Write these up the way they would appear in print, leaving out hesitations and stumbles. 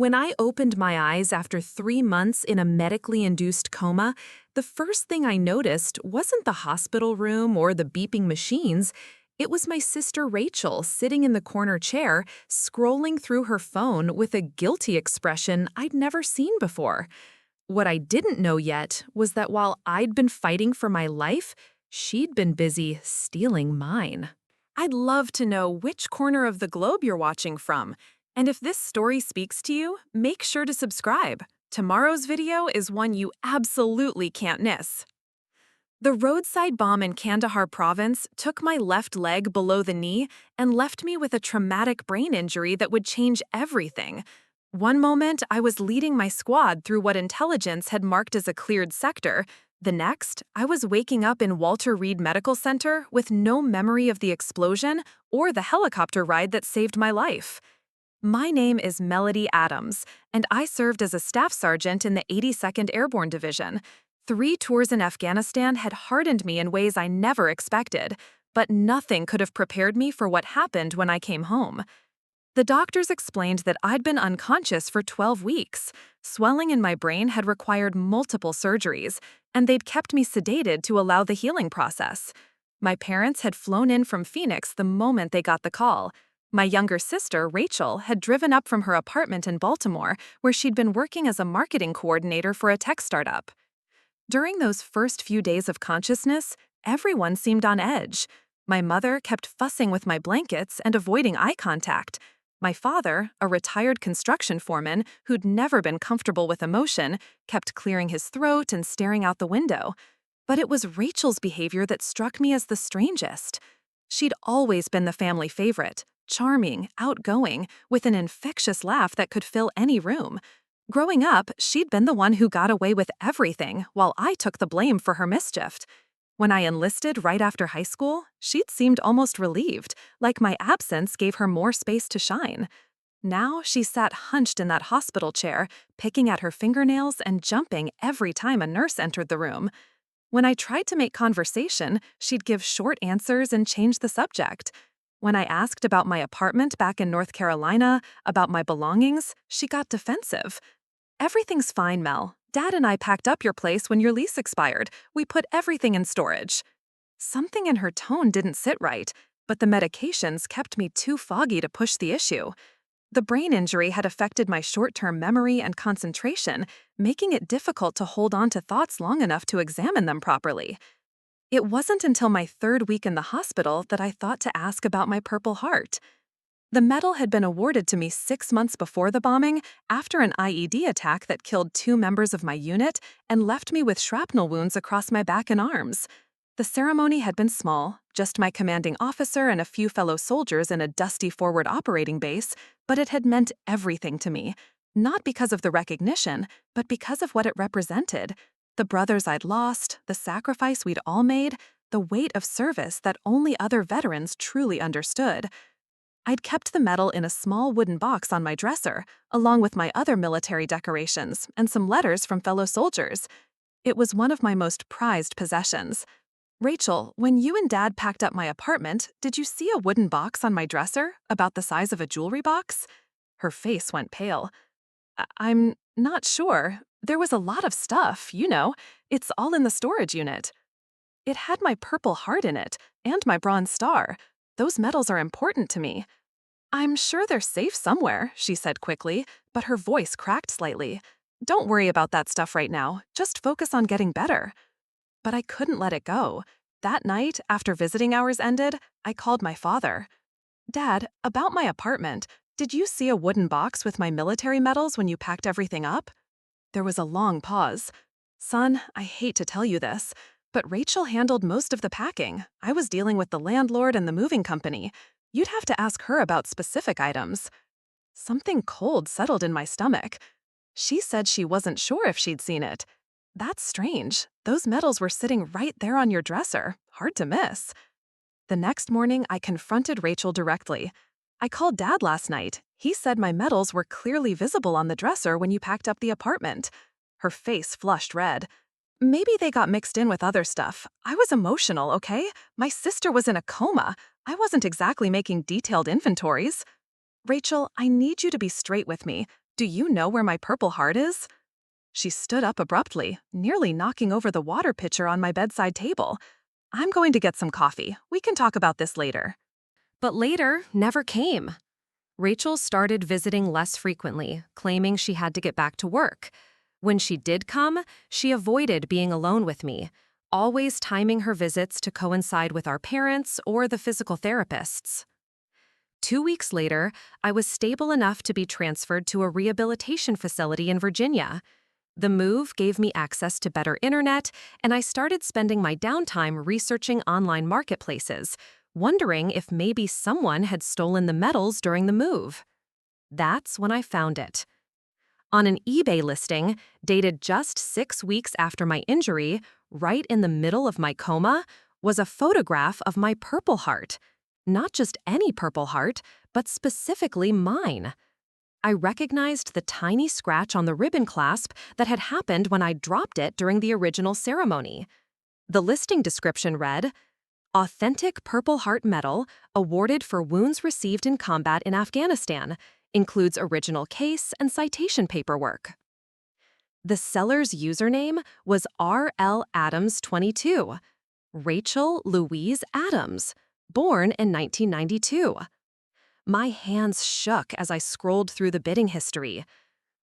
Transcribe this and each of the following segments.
When I opened my eyes after 3 months in a medically induced coma, the first thing I noticed wasn't the hospital room or the beeping machines. It was my sister Rachel sitting in the corner chair, scrolling through her phone with a guilty expression I'd never seen before. What I didn't know yet was that while I'd been fighting for my life, she'd been busy stealing mine. I'd love to know which corner of the globe you're watching from. And if this story speaks to you, make sure to subscribe. Tomorrow's video is one you absolutely can't miss. The roadside bomb in Kandahar province took my left leg below the knee and left me with a traumatic brain injury that would change everything. One moment, I was leading my squad through what intelligence had marked as a cleared sector. The next, I was waking up in Walter Reed Medical Center with no memory of the explosion or the helicopter ride that saved my life. My name is Melody Adams, and I served as a staff sergeant in the 82nd Airborne Division. 3 tours in Afghanistan had hardened me in ways I never expected, but nothing could have prepared me for what happened when I came home. The doctors explained that I'd been unconscious for 12 weeks. Swelling in my brain had required multiple surgeries, and they'd kept me sedated to allow the healing process. My parents had flown in from Phoenix the moment they got the call. My younger sister, Rachel, had driven up from her apartment in Baltimore, where she'd been working as a marketing coordinator for a tech startup. During those first few days of consciousness, everyone seemed on edge. My mother kept fussing with my blankets and avoiding eye contact. My father, a retired construction foreman who'd never been comfortable with emotion, kept clearing his throat and staring out the window. But it was Rachel's behavior that struck me as the strangest. She'd always been the family favorite. Charming, outgoing, with an infectious laugh that could fill any room. Growing up, she'd been the one who got away with everything, while I took the blame for her mischief. When I enlisted right after high school, she'd seemed almost relieved, like my absence gave her more space to shine. Now she sat hunched in that hospital chair, picking at her fingernails and jumping every time a nurse entered the room. When I tried to make conversation, she'd give short answers and change the subject. When I asked about my apartment back in North Carolina, about my belongings, she got defensive. "Everything's fine, Mel. Dad and I packed up your place when your lease expired. We put everything in storage." Something in her tone didn't sit right, but the medications kept me too foggy to push the issue. The brain injury had affected my short-term memory and concentration, making it difficult to hold on to thoughts long enough to examine them properly. It wasn't until my 3rd week in the hospital that I thought to ask about my Purple Heart. The medal had been awarded to me 6 months before the bombing, after an IED attack that killed 2 members of my unit and left me with shrapnel wounds across my back and arms. The ceremony had been small, just my commanding officer and a few fellow soldiers in a dusty forward operating base, but it had meant everything to me, not because of the recognition, but because of what it represented. The brothers I'd lost, the sacrifice we'd all made, the weight of service that only other veterans truly understood. I'd kept the medal in a small wooden box on my dresser, along with my other military decorations and some letters from fellow soldiers. It was one of my most prized possessions. "Rachel, when you and Dad packed up my apartment, did you see a wooden box on my dresser, about the size of a jewelry box?" Her face went pale. "I'm not sure. There was a lot of stuff, you know. It's all in the storage unit." "It had my Purple Heart in it, and my Bronze Star. Those medals are important to me." "I'm sure they're safe somewhere," she said quickly, but her voice cracked slightly. "Don't worry about that stuff right now. Just focus on getting better." But I couldn't let it go. That night, after visiting hours ended, I called my father. "Dad, about my apartment, did you see a wooden box with my military medals when you packed everything up?" There was a long pause. "Son, I hate to tell you this, but Rachel handled most of the packing. I was dealing with the landlord and the moving company. You'd have to ask her about specific items." Something cold settled in my stomach. She said she wasn't sure if she'd seen it. That's strange. Those medals were sitting right there on your dresser. Hard to miss. The next morning, I confronted Rachel directly. "I called Dad last night. He said my medals were clearly visible on the dresser when you packed up the apartment." Her face flushed red. "Maybe they got mixed in with other stuff. I was emotional, okay? My sister was in a coma. I wasn't exactly making detailed inventories." "Rachel, I need you to be straight with me. Do you know where my Purple Heart is? She stood up abruptly, nearly knocking over the water pitcher on my bedside table. I'm going to get some coffee. We can talk about this later. But later never came. Rachel started visiting less frequently, claiming she had to get back to work. When she did come, she avoided being alone with me, always timing her visits to coincide with our parents or the physical therapists. 2 weeks later, I was stable enough to be transferred to a rehabilitation facility in Virginia. The move gave me access to better internet, and I started spending my downtime researching online marketplaces, wondering if maybe someone had stolen the metals during the move. That's when I found it. On an eBay listing, dated just 6 weeks after my injury, right in the middle of my coma, was a photograph of my Purple Heart. Not just any Purple Heart, but specifically mine. I recognized the tiny scratch on the ribbon clasp that had happened when I dropped it during the original ceremony. The listing description read, "Authentic Purple Heart medal awarded for wounds received in combat in Afghanistan, includes original case and citation paperwork." The seller's username was RL Adams22, Rachel Louise Adams, born in 1992. My hands shook as I scrolled through the bidding history.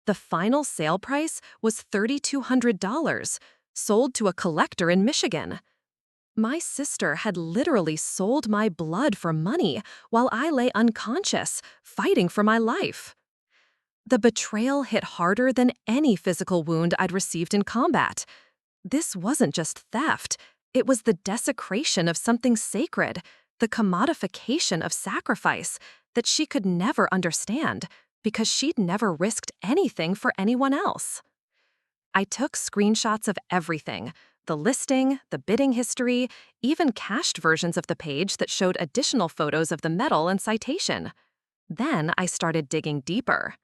The final sale price was $3,200, sold to a collector in Michigan. My sister had literally sold my blood for money while I lay unconscious, fighting for my life. The betrayal hit harder than any physical wound I'd received in combat. This wasn't just theft, it was the desecration of something sacred, the commodification of sacrifice that she could never understand because she'd never risked anything for anyone else. I took screenshots of everything, the listing, the bidding history, even cached versions of the page that showed additional photos of the medal and citation. Then I started digging deeper.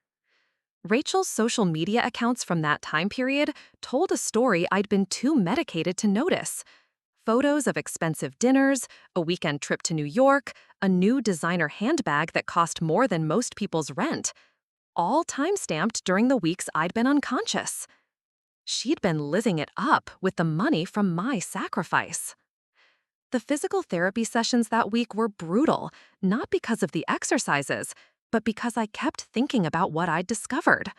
Rachel's social media accounts from that time period told a story I'd been too medicated to notice. Photos of expensive dinners, a weekend trip to New York, a new designer handbag that cost more than most people's rent, all time-stamped during the weeks I'd been unconscious. She'd been living it up with the money from my sacrifice. The physical therapy sessions that week were brutal, not because of the exercises, but because I kept thinking about what I'd discovered.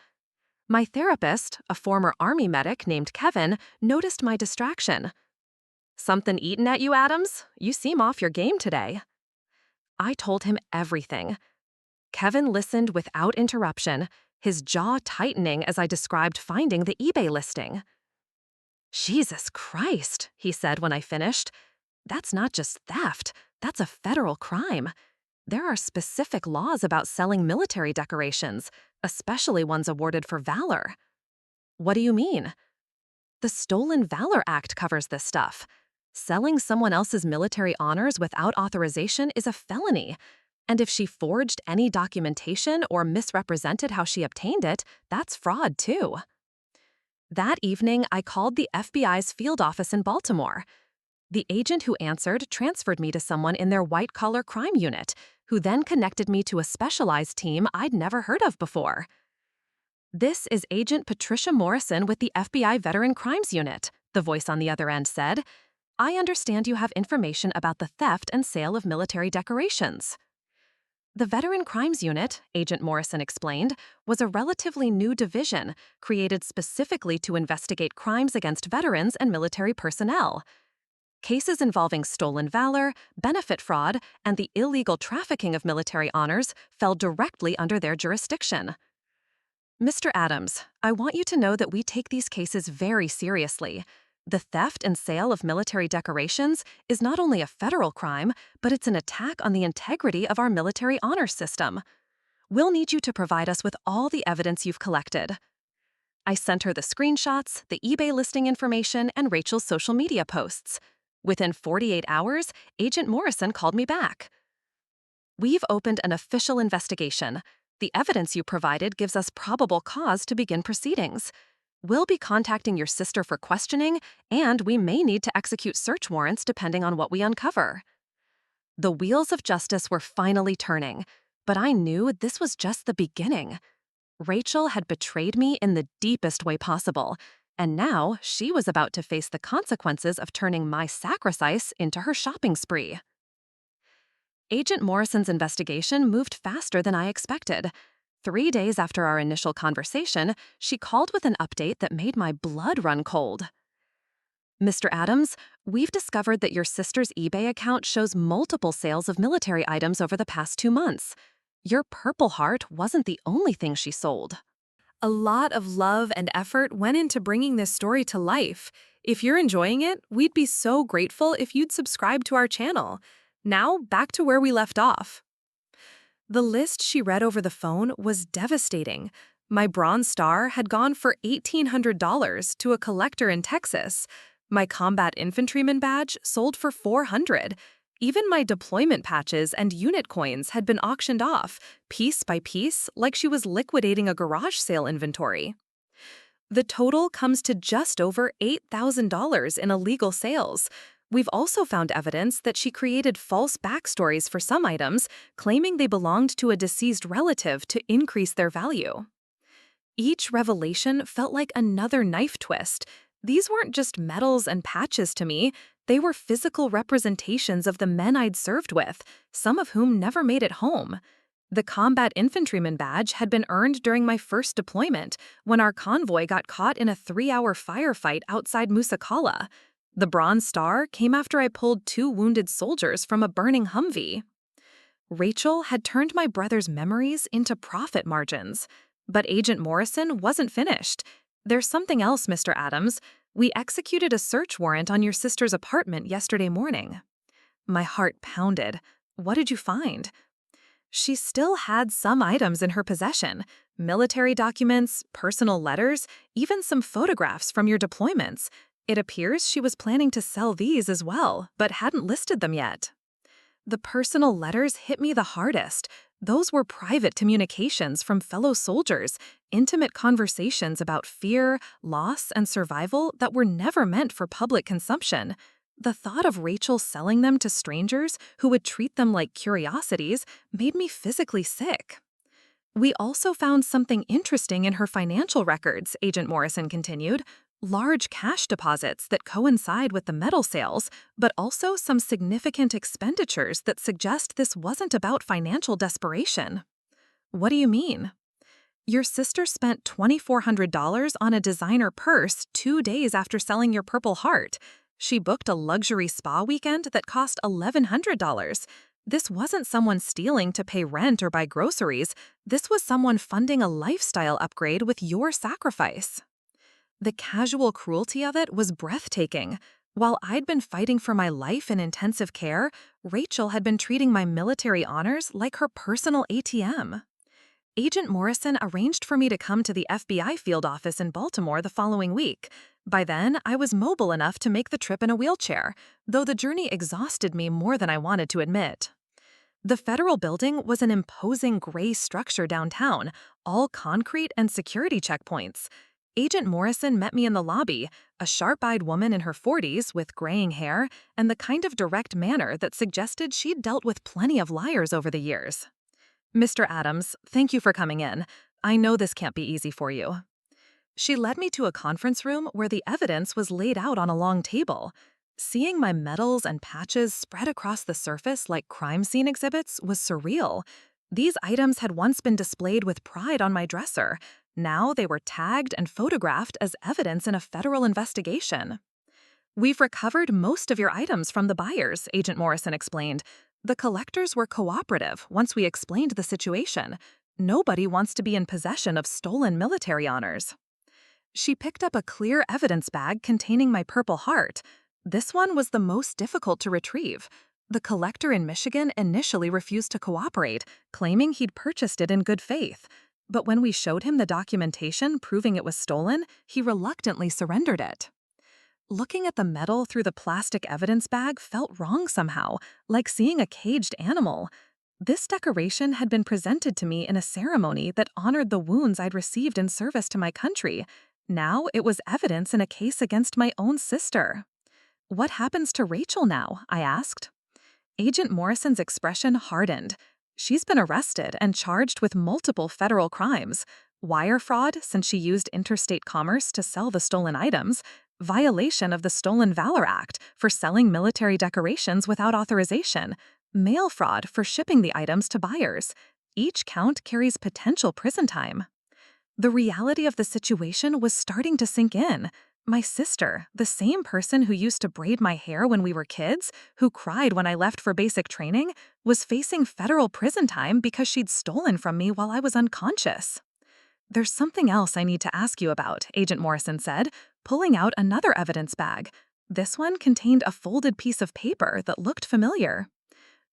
My therapist, a former Army medic named Kevin, noticed my distraction. "Something eating at you, Adams? You seem off your game today." I told him everything. Kevin listened without interruption, his jaw tightening as I described finding the eBay listing. "Jesus Christ," he said when I finished. "That's not just theft, that's a federal crime. There are specific laws about selling military decorations, especially ones awarded for valor." "What do you mean?" "The Stolen Valor Act covers this stuff. Selling someone else's military honors without authorization is a felony. And if she forged any documentation or misrepresented how she obtained it, that's fraud too." That evening, I called the FBI's field office in Baltimore. The agent who answered transferred me to someone in their white-collar crime unit, who then connected me to a specialized team I'd never heard of before. "This is Agent Patricia Morrison with the FBI Veteran Crimes Unit," the voice on the other end said. "I understand you have information about the theft and sale of military decorations." The Veteran Crimes Unit, Agent Morrison explained, was a relatively new division created specifically to investigate crimes against veterans and military personnel. Cases involving stolen valor, benefit fraud, and the illegal trafficking of military honors fell directly under their jurisdiction. "Mr. Adams, I want you to know that we take these cases very seriously. The theft and sale of military decorations is not only a federal crime, but it's an attack on the integrity of our military honor system. We'll need you to provide us with all the evidence you've collected." I sent her the screenshots, the eBay listing information, and Rachel's social media posts. Within 48 hours, Agent Morrison called me back. "We've opened an official investigation. The evidence you provided gives us probable cause to begin proceedings. We'll be contacting your sister for questioning, and we may need to execute search warrants depending on what we uncover." The wheels of justice were finally turning, but I knew this was just the beginning. Rachel had betrayed me in the deepest way possible, and now she was about to face the consequences of turning my sacrifice into her shopping spree. Agent Morrison's investigation moved faster than I expected. 3 days after our initial conversation, she called with an update that made my blood run cold. Mr. Adams, we've discovered that your sister's eBay account shows multiple sales of military items over the past 2 months. Your Purple Heart wasn't the only thing she sold. A lot of love and effort went into bringing this story to life. If you're enjoying it, we'd be so grateful if you'd subscribe to our channel. Now, back to where we left off. The list she read over the phone was devastating. My Bronze Star had gone for $1,800 to a collector in Texas. My Combat Infantryman badge sold for $400. Even my deployment patches and unit coins had been auctioned off, piece by piece, like she was liquidating a garage sale inventory. The total comes to just over $8,000 in illegal sales. We've also found evidence that she created false backstories for some items, claiming they belonged to a deceased relative to increase their value. Each revelation felt like another knife twist. These weren't just medals and patches to me, they were physical representations of the men I'd served with, some of whom never made it home. The Combat Infantryman badge had been earned during my first deployment, when our convoy got caught in a 3-hour firefight outside Musakala. The Bronze Star came after I pulled 2 wounded soldiers from a burning Humvee. Rachel had turned my brother's memories into profit margins. But Agent Morrison wasn't finished. There's something else, Mr. Adams. We executed a search warrant on your sister's apartment yesterday morning. My heart pounded. What did you find? She still had some items in her possession: military documents, personal letters, even some photographs from your deployments. It appears she was planning to sell these as well, but hadn't listed them yet. The personal letters hit me the hardest. Those were private communications from fellow soldiers, intimate conversations about fear, loss, and survival that were never meant for public consumption. The thought of Rachel selling them to strangers who would treat them like curiosities made me physically sick. We also found something interesting in her financial records, Agent Morrison continued. Large cash deposits that coincide with the metal sales, but also some significant expenditures that suggest this wasn't about financial desperation. What do you mean? Your sister spent $2,400 on a designer purse 2 days after selling your Purple Heart. She booked a luxury spa weekend that cost $1,100. This wasn't someone stealing to pay rent or buy groceries. This was someone funding a lifestyle upgrade with your sacrifice. The casual cruelty of it was breathtaking. While I'd been fighting for my life in intensive care, Rachel had been treating my military honors like her personal ATM. Agent Morrison arranged for me to come to the FBI field office in Baltimore the following week. By then, I was mobile enough to make the trip in a wheelchair, though the journey exhausted me more than I wanted to admit. The federal building was an imposing gray structure downtown, all concrete and security checkpoints. Agent Morrison met me in the lobby, a sharp-eyed woman in her 40s with graying hair and the kind of direct manner that suggested she'd dealt with plenty of liars over the years. Mr. Adams, thank you for coming in. I know this can't be easy for you. She led me to a conference room where the evidence was laid out on a long table. Seeing my medals and patches spread across the surface like crime scene exhibits was surreal. These items had once been displayed with pride on my dresser. Now they were tagged and photographed as evidence in a federal investigation. We've recovered most of your items from the buyers, Agent Morrison explained. The collectors were cooperative once we explained the situation. Nobody wants to be in possession of stolen military honors. She picked up a clear evidence bag containing my Purple Heart. This one was the most difficult to retrieve. The collector in Michigan initially refused to cooperate, claiming he'd purchased it in good faith. But when we showed him the documentation proving it was stolen, he reluctantly surrendered it. Looking at the metal through the plastic evidence bag felt wrong somehow, like seeing a caged animal. This decoration had been presented to me in a ceremony that honored the wounds I'd received in service to my country. Now it was evidence in a case against my own sister. What happens to Rachel now? I asked. Agent Morrison's expression hardened. She's been arrested and charged with multiple federal crimes. Wire fraud, since she used interstate commerce to sell the stolen items, violation of the Stolen Valor Act for selling military decorations without authorization, mail fraud for shipping the items to buyers. Each count carries potential prison time. The reality of the situation was starting to sink in. My sister, the same person who used to braid my hair when we were kids, who cried when I left for basic training, was facing federal prison time because she'd stolen from me while I was unconscious. "There's something else I need to ask you about," Agent Morrison said, pulling out another evidence bag. This one contained a folded piece of paper that looked familiar.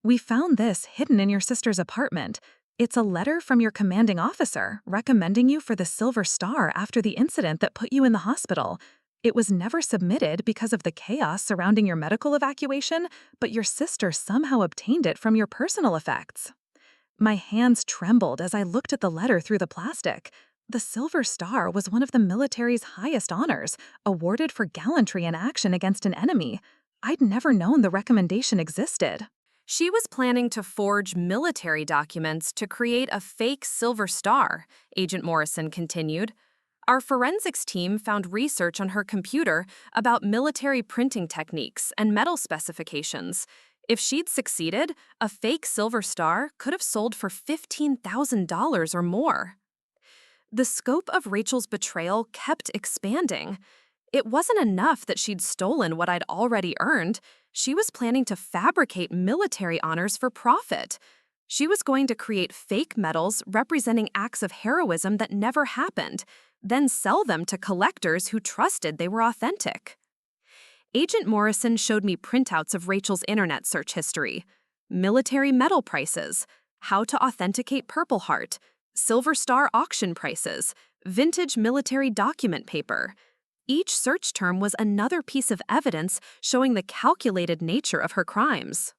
"We found this hidden in your sister's apartment. It's a letter from your commanding officer recommending you for the Silver Star after the incident that put you in the hospital. It was never submitted because of the chaos surrounding your medical evacuation, but your sister somehow obtained it from your personal effects." My hands trembled as I looked at the letter through the plastic. The Silver Star was one of the military's highest honors, awarded for gallantry in action against an enemy. I'd never known the recommendation existed. She was planning to forge military documents to create a fake Silver Star, Agent Morrison continued. Our forensics team found research on her computer about military printing techniques and metal specifications. If she'd succeeded, a fake Silver Star could have sold for $15,000 or more. The scope of Rachel's betrayal kept expanding. It wasn't enough that she'd stolen what I'd already earned. She was planning to fabricate military honors for profit. She was going to create fake medals representing acts of heroism that never happened, then sell them to collectors who trusted they were authentic. Agent Morrison showed me printouts of Rachel's internet search history, military medal prices, how to authenticate Purple Heart, Silver Star auction prices, vintage military document paper. Each search term was another piece of evidence showing the calculated nature of her crimes.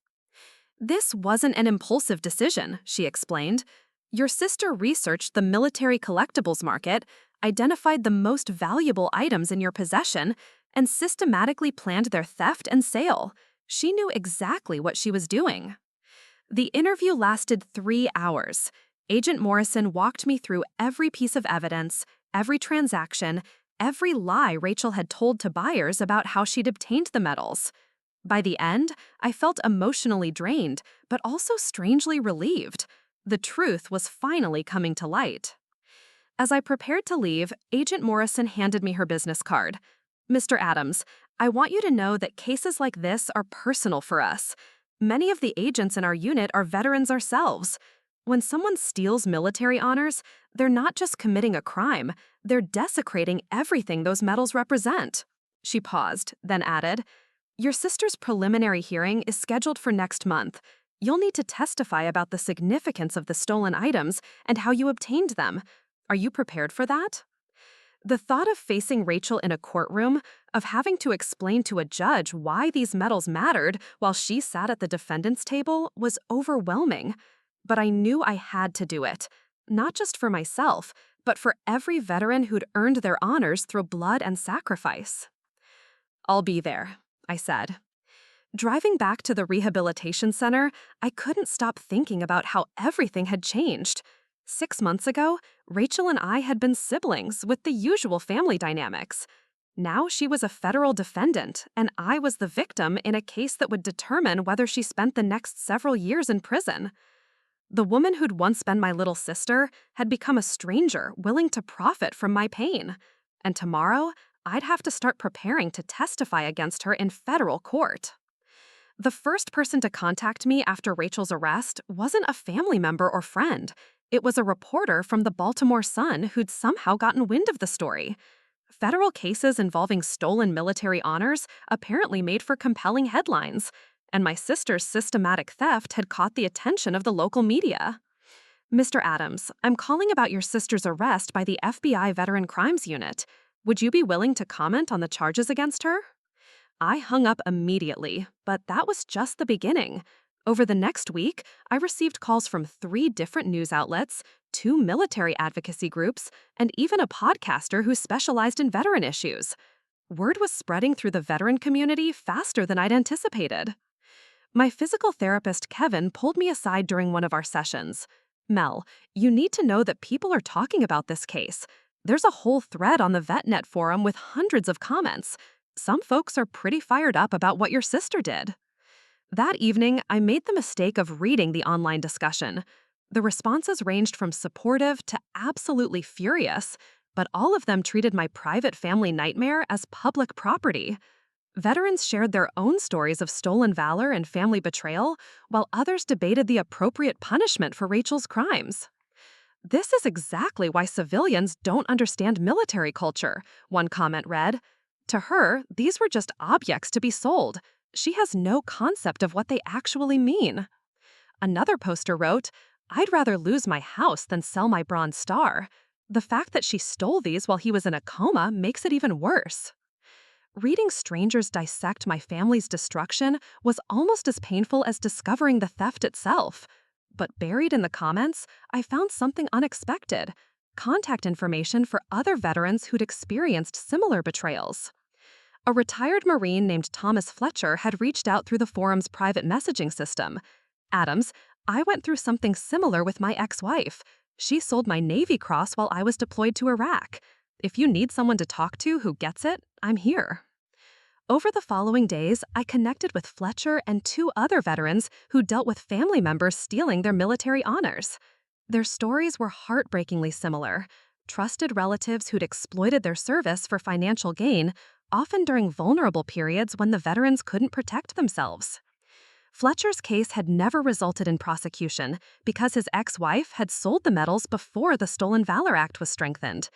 "This wasn't an impulsive decision," she explained. "Your sister researched the military collectibles market, identified the most valuable items in your possession, and systematically planned their theft and sale. She knew exactly what she was doing." The interview lasted 3 hours. Agent Morrison walked me through every piece of evidence, every transaction, every lie Rachel had told to buyers about how she'd obtained the medals. By the end, I felt emotionally drained, but also strangely relieved. The truth was finally coming to light. As I prepared to leave, Agent Morrison handed me her business card. "Mr. Adams, I want you to know that cases like this are personal for us. Many of the agents in our unit are veterans ourselves. When someone steals military honors, they're not just committing a crime, they're desecrating everything those medals represent." She paused, then added, "Your sister's preliminary hearing is scheduled for next month. You'll need to testify about the significance of the stolen items and how you obtained them. Are you prepared for that?" The thought of facing Rachel in a courtroom, of having to explain to a judge why these medals mattered while she sat at the defendant's table, was overwhelming. But I knew I had to do it, not just for myself, but for every veteran who'd earned their honors through blood and sacrifice. "I'll be there," I said. Driving back to the rehabilitation center, I couldn't stop thinking about how everything had changed. 6 months ago, Rachel and I had been siblings with the usual family dynamics. Now she was a federal defendant, and I was the victim in a case that would determine whether she spent the next several years in prison. The woman who'd once been my little sister had become a stranger willing to profit from my pain. And tomorrow, I'd have to start preparing to testify against her in federal court. The first person to contact me after Rachel's arrest wasn't a family member or friend. It was a reporter from the Baltimore Sun who'd somehow gotten wind of the story. Federal cases involving stolen military honors apparently made for compelling headlines, and my sister's systematic theft had caught the attention of the local media. "Mr. Adams, I'm calling about your sister's arrest by the FBI Veteran Crimes Unit. Would you be willing to comment on the charges against her?" I hung up immediately, but that was just the beginning. Over the next week, I received calls from 3 different news outlets, 2 military advocacy groups, and even a podcaster who specialized in veteran issues. Word was spreading through the veteran community faster than I'd anticipated. My physical therapist, Kevin, pulled me aside during one of our sessions. Mel, you need to know that people are talking about this case. There's a whole thread on the VetNet forum with hundreds of comments. Some folks are pretty fired up about what your sister did. That evening, I made the mistake of reading the online discussion. The responses ranged from supportive to absolutely furious, but all of them treated my private family nightmare as public property. Veterans shared their own stories of stolen valor and family betrayal, while others debated the appropriate punishment for Rachel's crimes. This is exactly why civilians don't understand military culture, one comment read. To her, these were just objects to be sold. She has no concept of what they actually mean. Another poster wrote, I'd rather lose my house than sell my Bronze Star. The fact that she stole these while he was in a coma makes it even worse. Reading strangers dissect my family's destruction was almost as painful as discovering the theft itself. But buried in the comments, I found something unexpected: contact information for other veterans who'd experienced similar betrayals. A retired Marine named Thomas Fletcher had reached out through the forum's private messaging system. Adams, I went through something similar with my ex-wife. She sold my Navy Cross while I was deployed to Iraq. If you need someone to talk to who gets it, I'm here. Over the following days, I connected with Fletcher and 2 other veterans who dealt with family members stealing their military honors. Their stories were heartbreakingly similar. Trusted relatives who'd exploited their service for financial gain, often during vulnerable periods when the veterans couldn't protect themselves. Fletcher's case had never resulted in prosecution because his ex-wife had sold the medals before the Stolen Valor Act was strengthened.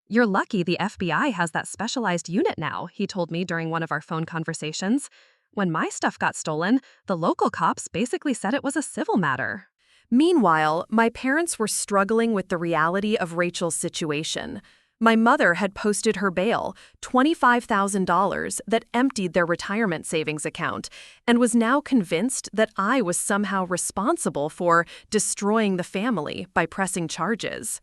You're lucky the FBI has that specialized unit now, he told me during one of our phone conversations. When my stuff got stolen, the local cops basically said it was a civil matter. Meanwhile, my parents were struggling with the reality of Rachel's situation. My mother had posted her bail, $25,000, that emptied their retirement savings account, and was now convinced that I was somehow responsible for destroying the family by pressing charges.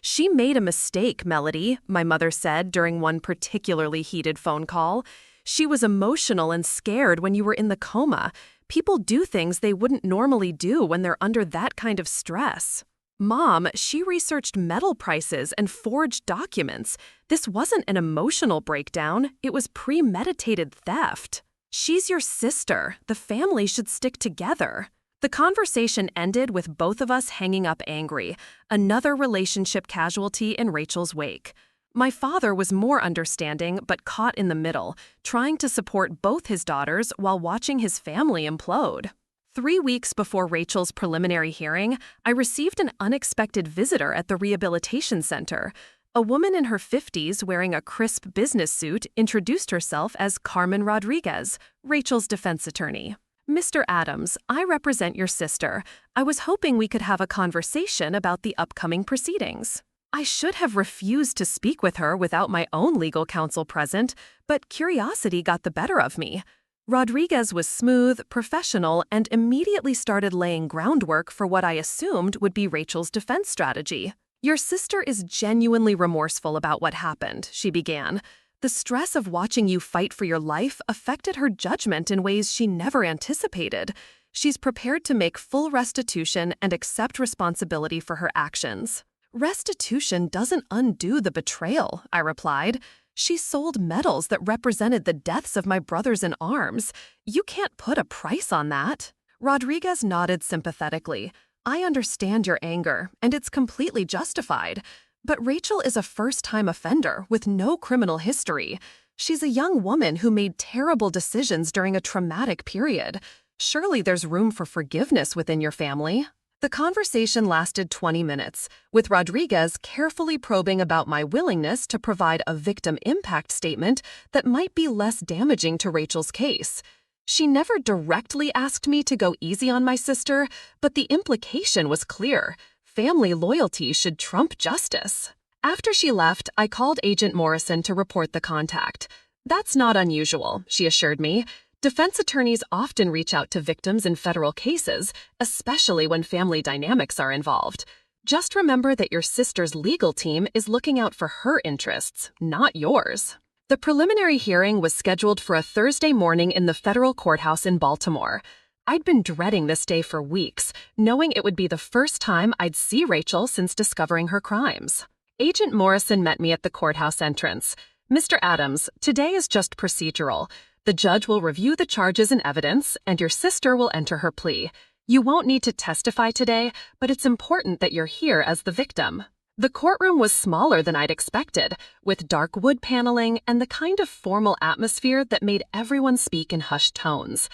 She made a mistake, Melody, my mother said during one particularly heated phone call. She was emotional and scared when you were in the coma. People do things they wouldn't normally do when they're under that kind of stress. Mom, she researched metal prices and forged documents. This wasn't an emotional breakdown, it was premeditated theft. She's your sister. The family should stick together. The conversation ended with both of us hanging up angry, another relationship casualty in Rachel's wake. My father was more understanding but caught in the middle, trying to support both his daughters while watching his family implode. 3 weeks before Rachel's preliminary hearing, I received an unexpected visitor at the rehabilitation center. A woman in her 50s wearing a crisp business suit introduced herself as Carmen Rodriguez, Rachel's defense attorney. Mr. Adams, I represent your sister. I was hoping we could have a conversation about the upcoming proceedings. I should have refused to speak with her without my own legal counsel present, but curiosity got the better of me. Rodriguez was smooth, professional, and immediately started laying groundwork for what I assumed would be Rachel's defense strategy. Your sister is genuinely remorseful about what happened, she began. The stress of watching you fight for your life affected her judgment in ways she never anticipated. She's prepared to make full restitution and accept responsibility for her actions. Restitution doesn't undo the betrayal, I replied. She sold medals that represented the deaths of my brothers in arms. You can't put a price on that. Rodriguez nodded sympathetically. I understand your anger, and it's completely justified. But Rachel is a first-time offender with no criminal history. She's a young woman who made terrible decisions during a traumatic period. Surely there's room for forgiveness within your family. The conversation lasted 20 minutes, with Rodriguez carefully probing about my willingness to provide a victim impact statement that might be less damaging to Rachel's case. She never directly asked me to go easy on my sister, but the implication was clear. Family loyalty should trump justice. After she left, I called Agent Morrison to report the contact. That's not unusual, she assured me. Defense attorneys often reach out to victims in federal cases, especially when family dynamics are involved. Just remember that your sister's legal team is looking out for her interests, not yours. The preliminary hearing was scheduled for a Thursday morning in the federal courthouse in Baltimore. I'd been dreading this day for weeks, knowing it would be the first time I'd see Rachel since discovering her crimes. Agent Morrison met me at the courthouse entrance. "Mr. Adams, today is just procedural. The judge will review the charges and evidence, and your sister will enter her plea. You won't need to testify today, but it's important that you're here as the victim." The courtroom was smaller than I'd expected, with dark wood paneling and the kind of formal atmosphere that made everyone speak in hushed tones.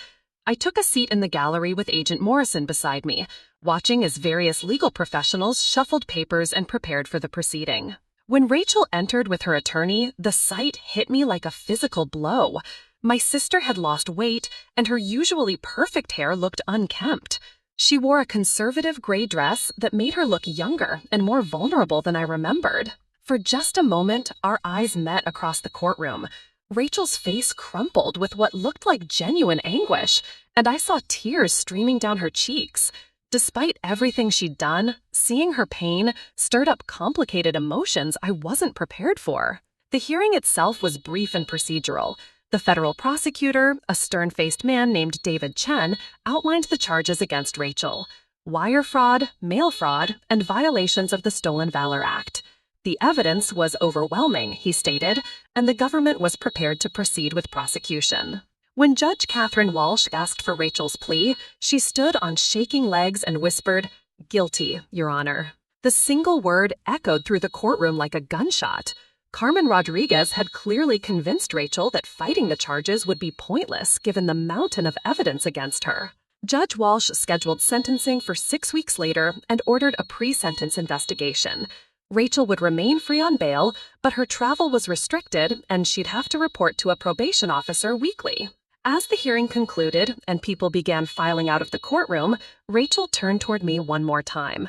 I took a seat in the gallery with Agent Morrison beside me, watching as various legal professionals shuffled papers and prepared for the proceeding. When Rachel entered with her attorney, the sight hit me like a physical blow. My sister had lost weight, and her usually perfect hair looked unkempt. She wore a conservative gray dress that made her look younger and more vulnerable than I remembered. For just a moment, our eyes met across the courtroom. Rachel's face crumpled with what looked like genuine anguish, and I saw tears streaming down her cheeks. Despite everything she'd done, seeing her pain stirred up complicated emotions I wasn't prepared for. The hearing itself was brief and procedural. The federal prosecutor, a stern-faced man named David Chen, outlined the charges against Rachel: wire fraud, mail fraud, and violations of the Stolen Valor Act. The evidence was overwhelming, he stated, and the government was prepared to proceed with prosecution. When Judge Catherine Walsh asked for Rachel's plea, she stood on shaking legs and whispered, "Guilty, Your Honor." The single word echoed through the courtroom like a gunshot. Carmen Rodriguez had clearly convinced Rachel that fighting the charges would be pointless given the mountain of evidence against her. Judge Walsh scheduled sentencing for 6 weeks later and ordered a pre-sentence investigation. Rachel would remain free on bail, but her travel was restricted and she'd have to report to a probation officer weekly. As the hearing concluded and people began filing out of the courtroom, Rachel turned toward me one more time.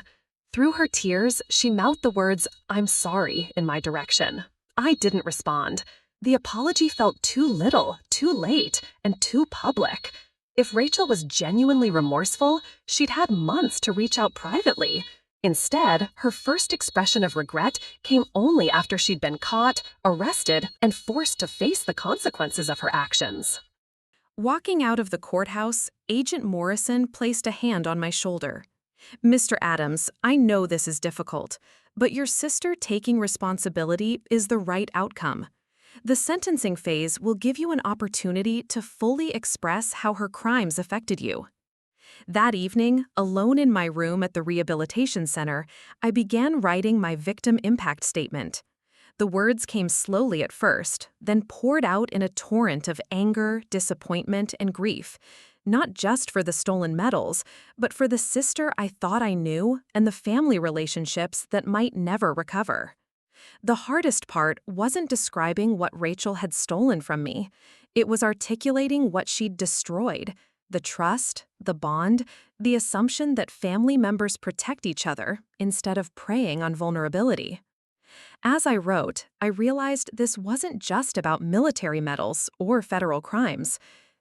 Through her tears, she mouthed the words, "I'm sorry," in my direction. I didn't respond. The apology felt too little, too late, and too public. If Rachel was genuinely remorseful, she'd had months to reach out privately. Instead, her first expression of regret came only after she'd been caught, arrested, and forced to face the consequences of her actions. Walking out of the courthouse, Agent Morrison placed a hand on my shoulder. "Mr. Adams, I know this is difficult, but your sister taking responsibility is the right outcome. The sentencing phase will give you an opportunity to fully express how her crimes affected you." That evening, alone in my room at the rehabilitation center, I began writing my victim impact statement. The words came slowly at first, then poured out in a torrent of anger, disappointment, and grief, not just for the stolen medals, but for the sister I thought I knew and the family relationships that might never recover. The hardest part wasn't describing what Rachel had stolen from me. It was articulating what she'd destroyed: the trust, the bond, the assumption that family members protect each other instead of preying on vulnerability. As I wrote, I realized this wasn't just about military medals or federal crimes.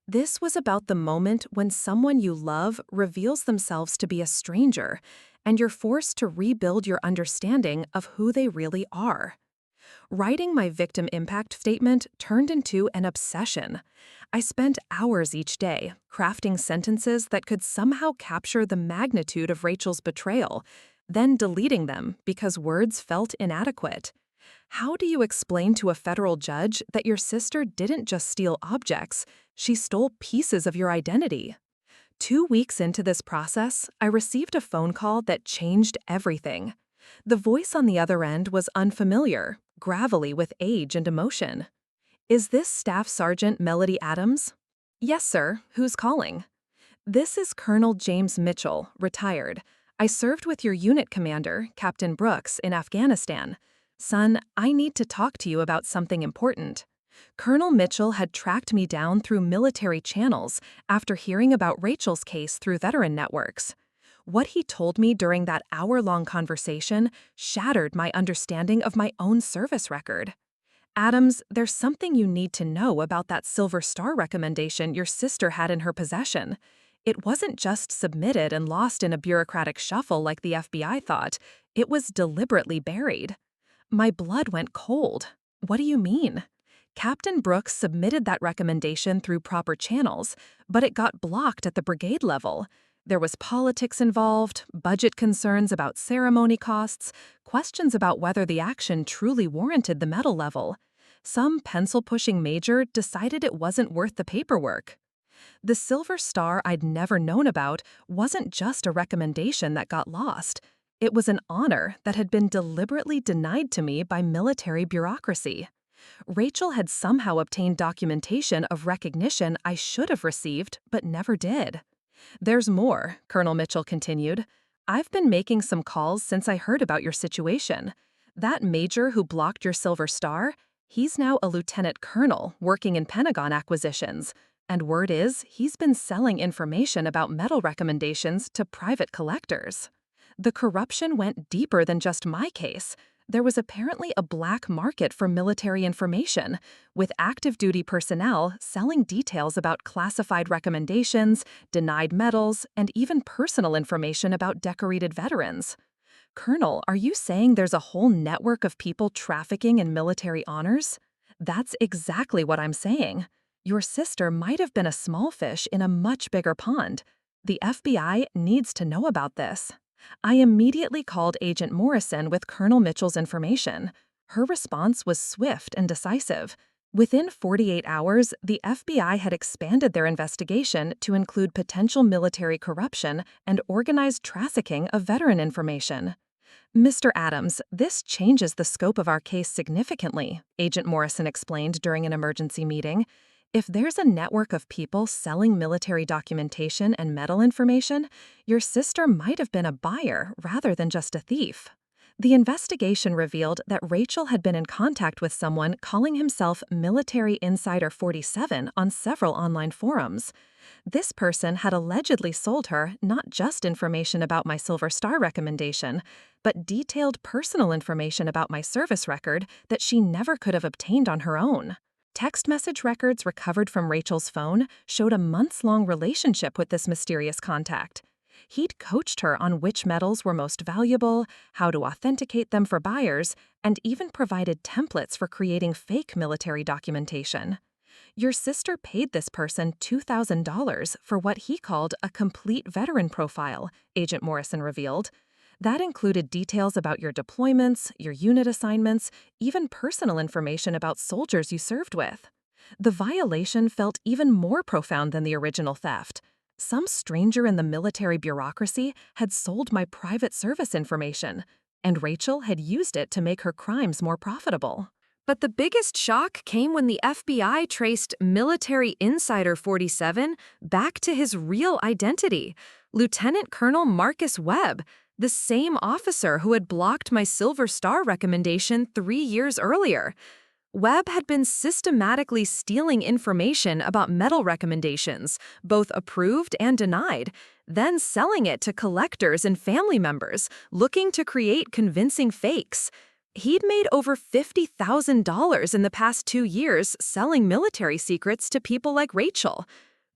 This was about the moment when someone you love reveals themselves to be a stranger, and you're forced to rebuild your understanding of who they really are. Writing my victim impact statement turned into an obsession. I spent hours each day crafting sentences that could somehow capture the magnitude of Rachel's betrayal, then deleting them because words felt inadequate. How do you explain to a federal judge that your sister didn't just steal objects, she stole pieces of your identity? 2 weeks into this process, I received a phone call that changed everything. The voice on the other end was unfamiliar, gravelly with age and emotion. "Is this Staff Sergeant Melody Adams?" "Yes, sir. Who's calling?" "This is Colonel James Mitchell, retired. I served with your unit commander, Captain Brooks, in Afghanistan. Son, I need to talk to you about something important." Colonel Mitchell had tracked me down through military channels after hearing about Rachel's case through veteran networks. What he told me during that hour-long conversation shattered my understanding of my own service record. "Adams, there's something you need to know about that Silver Star recommendation your sister had in her possession. It wasn't just submitted and lost in a bureaucratic shuffle like the FBI thought. It was deliberately buried." My blood went cold. "What do you mean?" Captain Brooks submitted that recommendation through proper channels, but it got blocked at the brigade level. There was politics involved, budget concerns about ceremony costs, questions about whether the action truly warranted the medal level. Some pencil-pushing major decided it wasn't worth the paperwork. The Silver Star I'd never known about wasn't just a recommendation that got lost. It was an honor that had been deliberately denied to me by military bureaucracy. Rachel had somehow obtained documentation of recognition I should have received, but never did. "There's more," Colonel Mitchell continued. "I've been making some calls since I heard about your situation. That major who blocked your Silver Star, he's now a lieutenant colonel working in Pentagon acquisitions. And word is, he's been selling information about medal recommendations to private collectors. The corruption went deeper than just my case. There was apparently a black market for military information, with active duty personnel selling details about classified recommendations, denied medals, and even personal information about decorated veterans. Colonel, are you saying there's a whole network of people trafficking in military honors?" "That's exactly what I'm saying. Your sister might have been a small fish in a much bigger pond. The FBI needs to know about this." I immediately called Agent Morrison with Colonel Mitchell's information. Her response was swift and decisive. Within 48 hours, the FBI had expanded their investigation to include potential military corruption and organized trafficking of veteran information. "Mr. Adams, this changes the scope of our case significantly," Agent Morrison explained during an emergency meeting. "If there's a network of people selling military documentation and medal information, your sister might have been a buyer rather than just a thief." The investigation revealed that Rachel had been in contact with someone calling himself Military Insider 47 on several online forums. This person had allegedly sold her not just information about my Silver Star recommendation, but detailed personal information about my service record that she never could have obtained on her own. Text message records recovered from Rachel's phone showed a months-long relationship with this mysterious contact. He'd coached her on which medals were most valuable, how to authenticate them for buyers, and even provided templates for creating fake military documentation. Your sister paid this person $2,000 for what he called a complete veteran profile, Agent Morrison revealed. That included details about your deployments, your unit assignments, even personal information about soldiers you served with. The violation felt even more profound than the original theft. Some stranger in the military bureaucracy had sold my private service information, and Rachel had used it to make her crimes more profitable. But the biggest shock came when the FBI traced Military Insider 47 back to his real identity, Lieutenant Colonel Marcus Webb, the same officer who had blocked my Silver Star recommendation 3 years earlier. Webb had been systematically stealing information about medal recommendations, both approved and denied, then selling it to collectors and family members, looking to create convincing fakes. He'd made over $50,000 in the past 2 years selling military secrets to people like Rachel.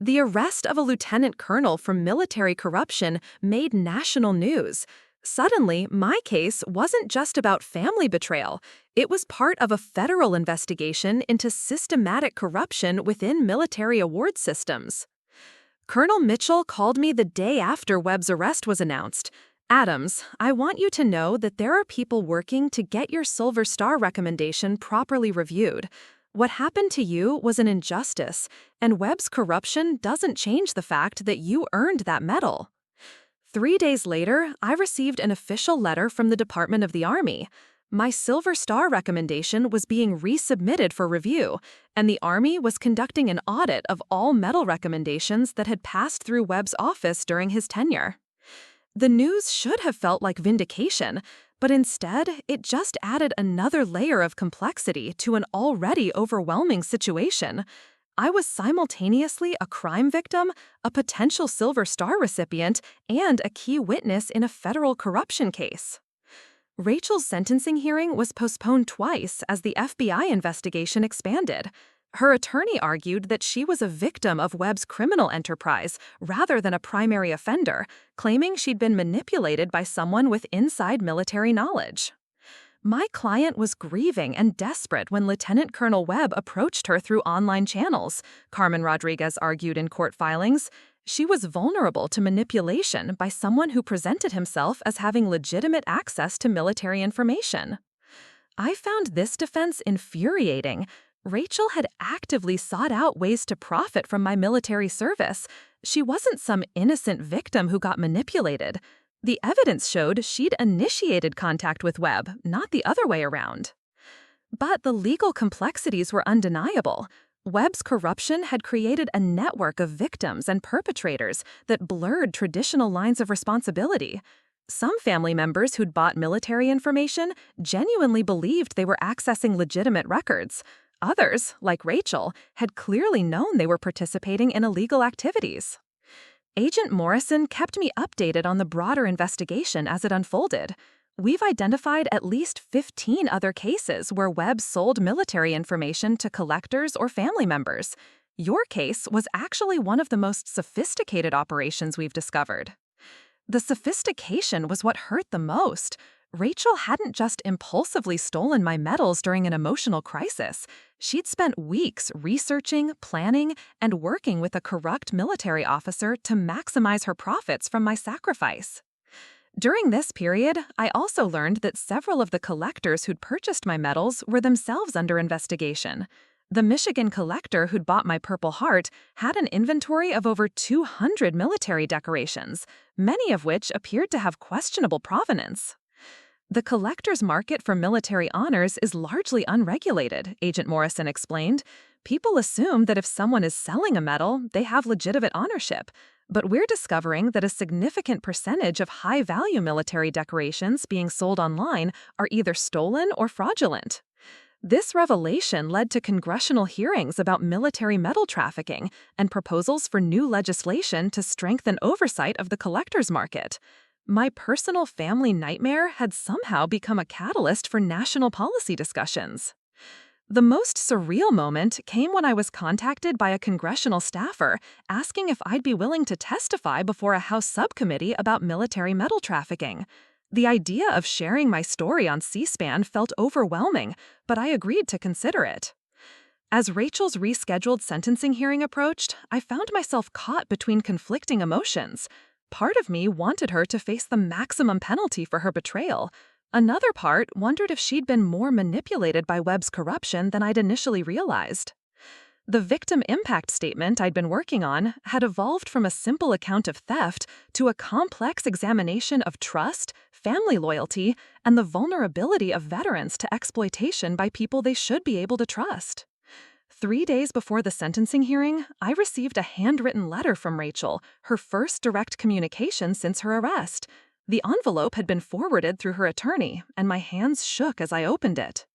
The arrest of a lieutenant colonel for military corruption made national news. Suddenly, my case wasn't just about family betrayal. It was part of a federal investigation into systematic corruption within military award systems. Colonel Mitchell called me the day after Webb's arrest was announced. "Adams, I want you to know that there are people working to get your Silver Star recommendation properly reviewed. What happened to you was an injustice, and Webb's corruption doesn't change the fact that you earned that medal." 3 days later, I received an official letter from the Department of the Army. My Silver Star recommendation was being resubmitted for review, and the Army was conducting an audit of all medal recommendations that had passed through Webb's office during his tenure. The news should have felt like vindication, but instead, it just added another layer of complexity to an already overwhelming situation. I was simultaneously a crime victim, a potential Silver Star recipient, and a key witness in a federal corruption case. Rachel's sentencing hearing was postponed twice as the FBI investigation expanded. Her attorney argued that she was a victim of Webb's criminal enterprise rather than a primary offender, claiming she'd been manipulated by someone with inside military knowledge. My client was grieving and desperate when Lieutenant Colonel Webb approached her through online channels, Carmen Rodriguez argued in court filings. She was vulnerable to manipulation by someone who presented himself as having legitimate access to military information. I found this defense infuriating. Rachel had actively sought out ways to profit from my military service. She wasn't some innocent victim who got manipulated. The evidence showed she'd initiated contact with Webb, not the other way around. But the legal complexities were undeniable. Webb's corruption had created a network of victims and perpetrators that blurred traditional lines of responsibility. Some family members who'd bought military information genuinely believed they were accessing legitimate records. Others, like Rachel, had clearly known they were participating in illegal activities. Agent Morrison kept me updated on the broader investigation as it unfolded. We've identified at least 15 other cases where Webb sold military information to collectors or family members. Your case was actually one of the most sophisticated operations we've discovered. The sophistication was what hurt the most. Rachel hadn't just impulsively stolen my medals during an emotional crisis. She'd spent weeks researching, planning, and working with a corrupt military officer to maximize her profits from my sacrifice. During this period, I also learned that several of the collectors who'd purchased my medals were themselves under investigation. The Michigan collector who'd bought my Purple Heart had an inventory of over 200 military decorations, many of which appeared to have questionable provenance. The collector's market for military honors is largely unregulated, Agent Morrison explained. People assume that if someone is selling a medal, they have legitimate ownership. But we're discovering that a significant percentage of high-value military decorations being sold online are either stolen or fraudulent. This revelation led to congressional hearings about military medal trafficking and proposals for new legislation to strengthen oversight of the collector's market. My personal family nightmare had somehow become a catalyst for national policy discussions. The most surreal moment came when I was contacted by a congressional staffer asking if I'd be willing to testify before a House subcommittee about military medal trafficking. The idea of sharing my story on C-SPAN felt overwhelming, but I agreed to consider it. As Rachel's rescheduled sentencing hearing approached, I found myself caught between conflicting emotions. Part of me wanted her to face the maximum penalty for her betrayal. Another part wondered if she'd been more manipulated by Webb's corruption than I'd initially realized. The victim impact statement I'd been working on had evolved from a simple account of theft to a complex examination of trust, family loyalty, and the vulnerability of veterans to exploitation by people they should be able to trust. 3 days before the sentencing hearing, I received a handwritten letter from Rachel, her first direct communication since her arrest. The envelope had been forwarded through her attorney, and my hands shook as I opened it.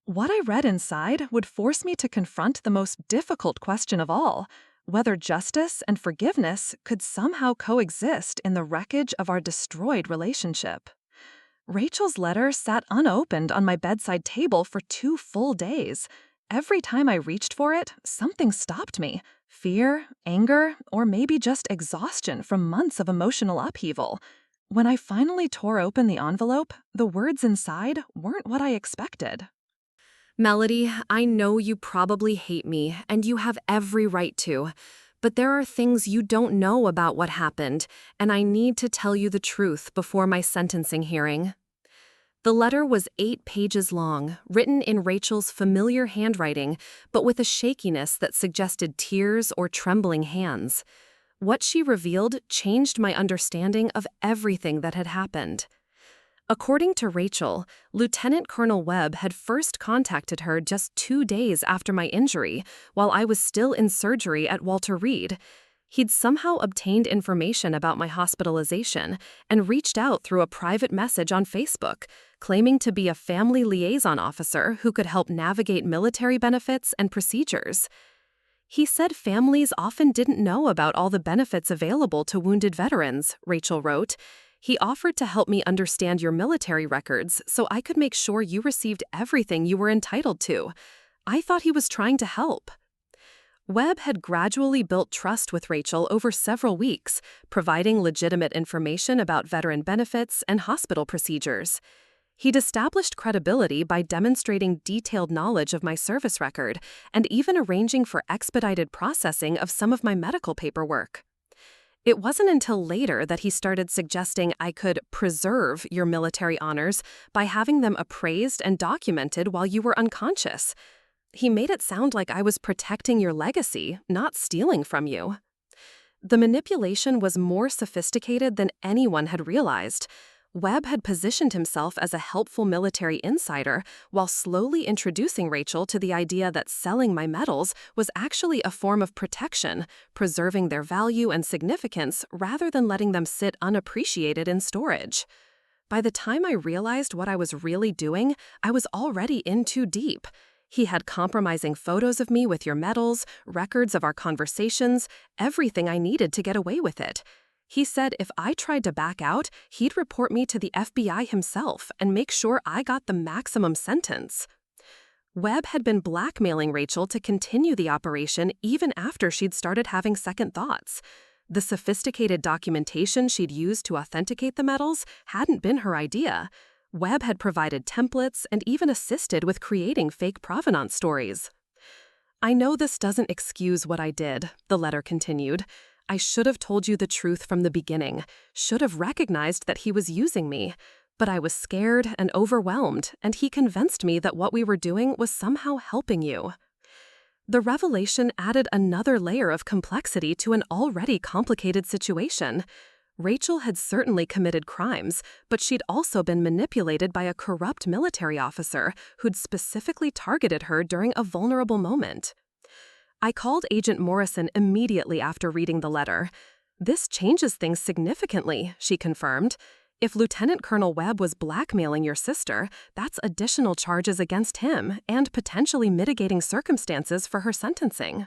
What I read inside would force me to confront the most difficult question of all, whether justice and forgiveness could somehow coexist in the wreckage of our destroyed relationship. Rachel's letter sat unopened on my bedside table for 2 full days. Every time I reached for it, something stopped me. Fear, anger, or maybe just exhaustion from months of emotional upheaval. When I finally tore open the envelope, the words inside weren't what I expected. Melody, I know you probably hate me, and you have every right to. But there are things you don't know about what happened, and I need to tell you the truth before my sentencing hearing. The letter was 8 pages long, written in Rachel's familiar handwriting, but with a shakiness that suggested tears or trembling hands. What she revealed changed my understanding of everything that had happened. According to Rachel, Lieutenant Colonel Webb had first contacted her just 2 days after my injury, while I was still in surgery at Walter Reed. He'd somehow obtained information about my hospitalization and reached out through a private message on Facebook, claiming to be a family liaison officer who could help navigate military benefits and procedures. He said families often didn't know about all the benefits available to wounded veterans, Rachel wrote. He offered to help me understand your military records so I could make sure you received everything you were entitled to. I thought he was trying to help. Webb had gradually built trust with Rachel over several weeks, providing legitimate information about veteran benefits and hospital procedures. He'd established credibility by demonstrating detailed knowledge of my service record and even arranging for expedited processing of some of my medical paperwork. It wasn't until later that he started suggesting I could preserve your military honors by having them appraised and documented while you were unconscious. He made it sound like I was protecting your legacy, not stealing from you. The manipulation was more sophisticated than anyone had realized. Webb had positioned himself as a helpful military insider while slowly introducing Rachel to the idea that selling my medals was actually a form of protection, preserving their value and significance rather than letting them sit unappreciated in storage. By the time I realized what I was really doing, I was already in too deep. He had compromising photos of me with your medals, records of our conversations, everything I needed to get away with it. He said if I tried to back out, he'd report me to the FBI himself and make sure I got the maximum sentence. Webb had been blackmailing Rachel to continue the operation even after she'd started having second thoughts. The sophisticated documentation she'd used to authenticate the medals hadn't been her idea. Webb had provided templates and even assisted with creating fake provenance stories. I know this doesn't excuse what I did, the letter continued. I should have told you the truth from the beginning, should have recognized that he was using me. But I was scared and overwhelmed, and he convinced me that what we were doing was somehow helping you. The revelation added another layer of complexity to an already complicated situation. Rachel had certainly committed crimes, but she'd also been manipulated by a corrupt military officer who'd specifically targeted her during a vulnerable moment. I called Agent Morrison immediately after reading the letter. This changes things significantly, she confirmed. If Lieutenant Colonel Webb was blackmailing your sister, that's additional charges against him and potentially mitigating circumstances for her sentencing.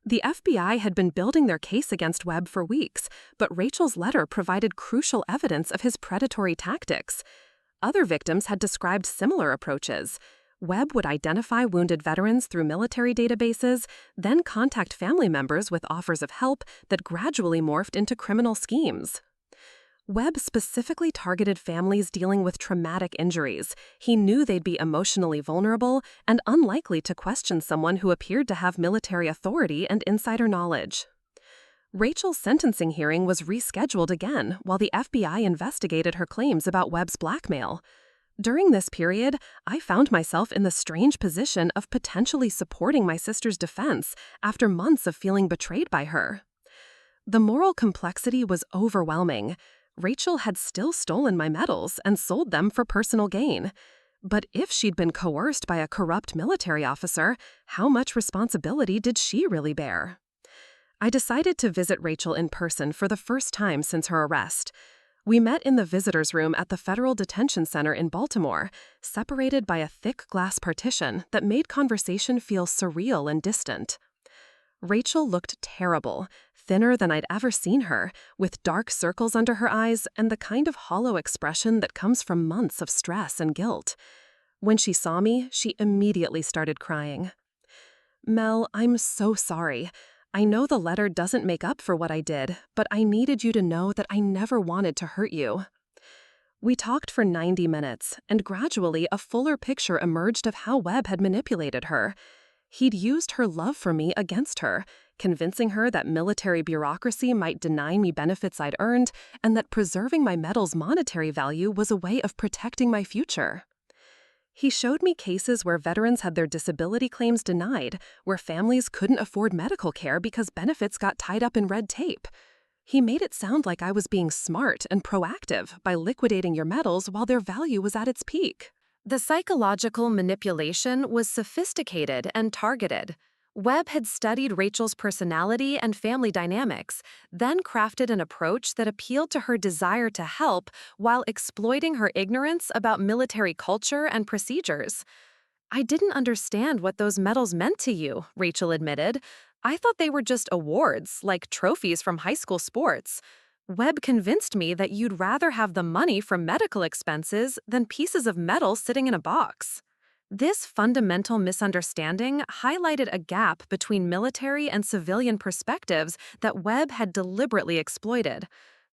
The FBI had been building their case against Webb for weeks, but Rachel's letter provided crucial evidence of his predatory tactics. Other victims had described similar approaches. Webb would identify wounded veterans through military databases, then contact family members with offers of help that gradually morphed into criminal schemes. Webb specifically targeted families dealing with traumatic injuries. He knew they'd be emotionally vulnerable and unlikely to question someone who appeared to have military authority and insider knowledge. Rachel's sentencing hearing was rescheduled again while the FBI investigated her claims about Webb's blackmail. During this period, I found myself in the strange position of potentially supporting my sister's defense after months of feeling betrayed by her. The moral complexity was overwhelming. Rachel had still stolen my medals and sold them for personal gain. But if she'd been coerced by a corrupt military officer, how much responsibility did she really bear? I decided to visit Rachel in person for the first time since her arrest. We met in the visitor's room at the Federal Detention Center in Baltimore, separated by a thick glass partition that made conversation feel surreal and distant. Rachel looked terrible, thinner than I'd ever seen her, with dark circles under her eyes and the kind of hollow expression that comes from months of stress and guilt. When she saw me, she immediately started crying. "Mel, I'm so sorry. I know the letter doesn't make up for what I did, but I needed you to know that I never wanted to hurt you." We talked for 90 minutes, and gradually a fuller picture emerged of how Webb had manipulated her. He'd used her love for me against her, convincing her that military bureaucracy might deny me benefits I'd earned and that preserving my medal's monetary value was a way of protecting my future. He showed me cases where veterans had their disability claims denied, where families couldn't afford medical care because benefits got tied up in red tape. He made it sound like I was being smart and proactive by liquidating your medals while their value was at its peak. The psychological manipulation was sophisticated and targeted. Webb had studied Rachel's personality and family dynamics, then crafted an approach that appealed to her desire to help while exploiting her ignorance about military culture and procedures. "I didn't understand what those medals meant to you," Rachel admitted. "I thought they were just awards, like trophies from high school sports. Webb convinced me that you'd rather have the money from medical expenses than pieces of metal sitting in a box." This fundamental misunderstanding highlighted a gap between military and civilian perspectives that Webb had deliberately exploited.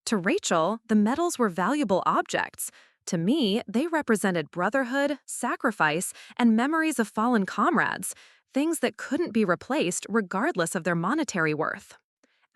To Rachel, the medals were valuable objects. To me, they represented brotherhood, sacrifice, and memories of fallen comrades, things that couldn't be replaced regardless of their monetary worth.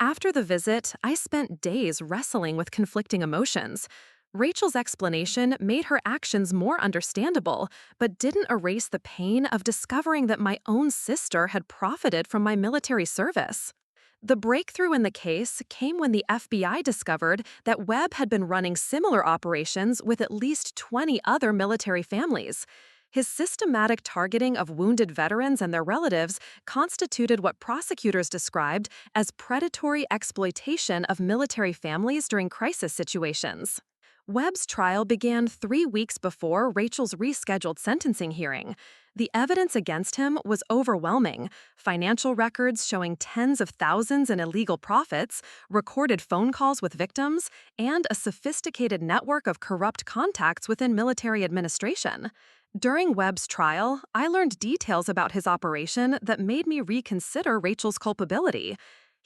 After the visit, I spent days wrestling with conflicting emotions. Rachel's explanation made her actions more understandable, but didn't erase the pain of discovering that my own sister had profited from my military service. The breakthrough in the case came when the FBI discovered that Webb had been running similar operations with at least 20 other military families. His systematic targeting of wounded veterans and their relatives constituted what prosecutors described as predatory exploitation of military families during crisis situations. Webb's trial began 3 weeks before Rachel's rescheduled sentencing hearing. The evidence against him was overwhelming: financial records showing tens of thousands in illegal profits, recorded phone calls with victims, and a sophisticated network of corrupt contacts within military administration. During Webb's trial, I learned details about his operation that made me reconsider Rachel's culpability.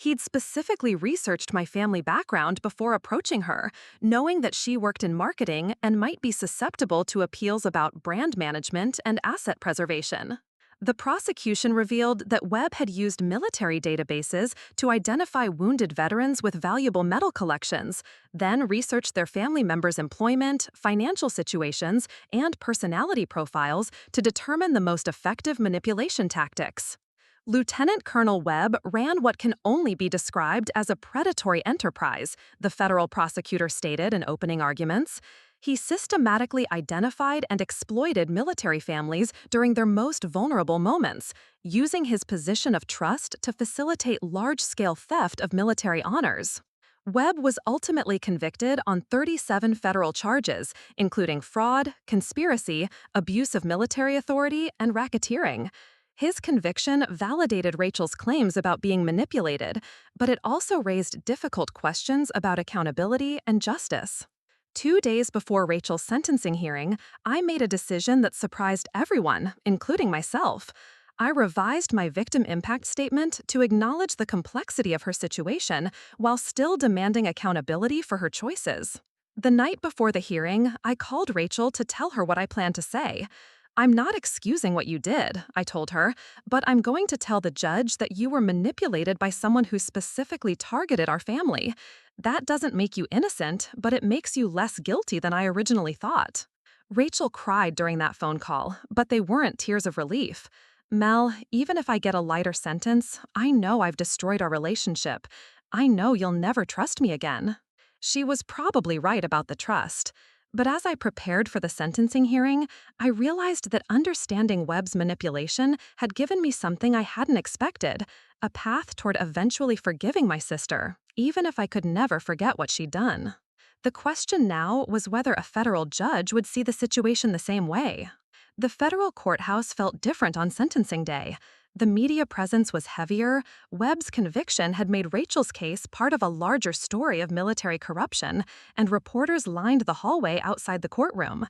He'd specifically researched my family background before approaching her, knowing that she worked in marketing and might be susceptible to appeals about brand management and asset preservation. The prosecution revealed that Webb had used military databases to identify wounded veterans with valuable medal collections, then researched their family members' employment, financial situations, and personality profiles to determine the most effective manipulation tactics. Lieutenant Colonel Webb ran what can only be described as a predatory enterprise, the federal prosecutor stated in opening arguments. He systematically identified and exploited military families during their most vulnerable moments, using his position of trust to facilitate large-scale theft of military honors. Webb was ultimately convicted on 37 federal charges, including fraud, conspiracy, abuse of military authority, and racketeering. His conviction validated Rachel's claims about being manipulated, but it also raised difficult questions about accountability and justice. 2 days before Rachel's sentencing hearing, I made a decision that surprised everyone, including myself. I revised my victim impact statement to acknowledge the complexity of her situation while still demanding accountability for her choices. The night before the hearing, I called Rachel to tell her what I planned to say. "I'm not excusing what you did," I told her, "but I'm going to tell the judge that you were manipulated by someone who specifically targeted our family. That doesn't make you innocent, but it makes you less guilty than I originally thought." Rachel cried during that phone call, but they weren't tears of relief. "Mel, even if I get a lighter sentence, I know I've destroyed our relationship. I know you'll never trust me again." She was probably right about the trust. But as I prepared for the sentencing hearing, I realized that understanding Webb's manipulation had given me something I hadn't expected: a path toward eventually forgiving my sister, even if I could never forget what she'd done. The question now was whether a federal judge would see the situation the same way. The federal courthouse felt different on sentencing day. The media presence was heavier. Webb's conviction had made Rachel's case part of a larger story of military corruption, and reporters lined the hallway outside the courtroom.